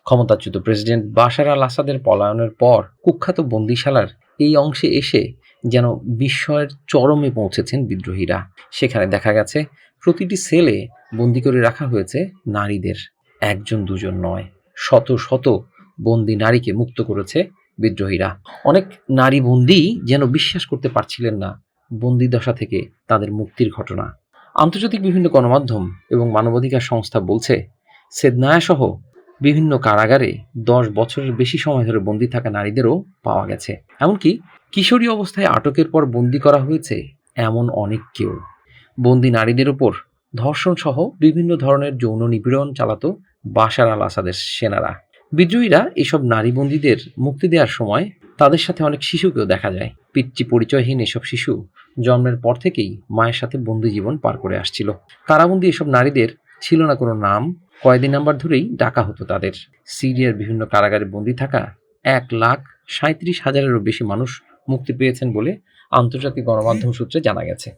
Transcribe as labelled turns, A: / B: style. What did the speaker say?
A: ক্ষমতাচ্যুত president Bashar আল আসাদের পলায়নের পর কুখ্যাত বন্দিশালার এই অংশে এসে যেন বিস্ময়ের চরমে পৌঁছেছেন বিদ্রোহীরা। সেখানে দেখা গেছে প্রতিটি সেলে বন্দি করে রাখা হয়েছে নারীদের। একজন দুজন নয়, শত শত বন্দি নারীকে মুক্ত করেছে বিদ্রোহীরা। অনেক নারী বন্দী যেন বিশ্বাস করতে পারছিলেন না বন্দিদশা থেকে তাদের মুক্তির ঘটনা। আন্তর্জাতিক বিভিন্ন গণমাধ্যম এবং মানবাধিকার সংস্থা বলছে, সেদনায়া সহ বিভিন্ন কারাগারে 10 বছরের বেশি সময় ধরে বন্দী থাকা নারীদেরও পাওয়া গেছে। এমনকি কিশোরী অবস্থায় আটকের পর বন্দী করা হয়েছে এমন অনেককেও। বন্দী নারীদের উপর ধর্ষণ সহ বিভিন্ন ধরনের যৌন নিপীড়ন চালাতো বাশার আল আসাদের সেনারা। বিদ্রোহীরা এসব নারী বন্দীদের মুক্তি দেওয়ার সময় তাদের সাথে অনেক শিশুকেও দেখা যায়। পিতৃ পরিচয়হীন এসব শিশু জন্মের পর থেকেই মায়ের সাথে বন্দি জীবন পার করে আসছিল। কারাবন্দী এসব নারীদের ছিল না কোনো নাম, কয়েদি নাম্বার ধরেই ডাকা হতো তাদের। সিরিয়ার বিভিন্ন কারাগারে বন্দী থাকা 1,37,000-এরও বেশি মানুষ মুক্তি পেয়েছেন বলে আন্তর্জাতিক গণমাধ্যম সূত্রে জানা গেছে।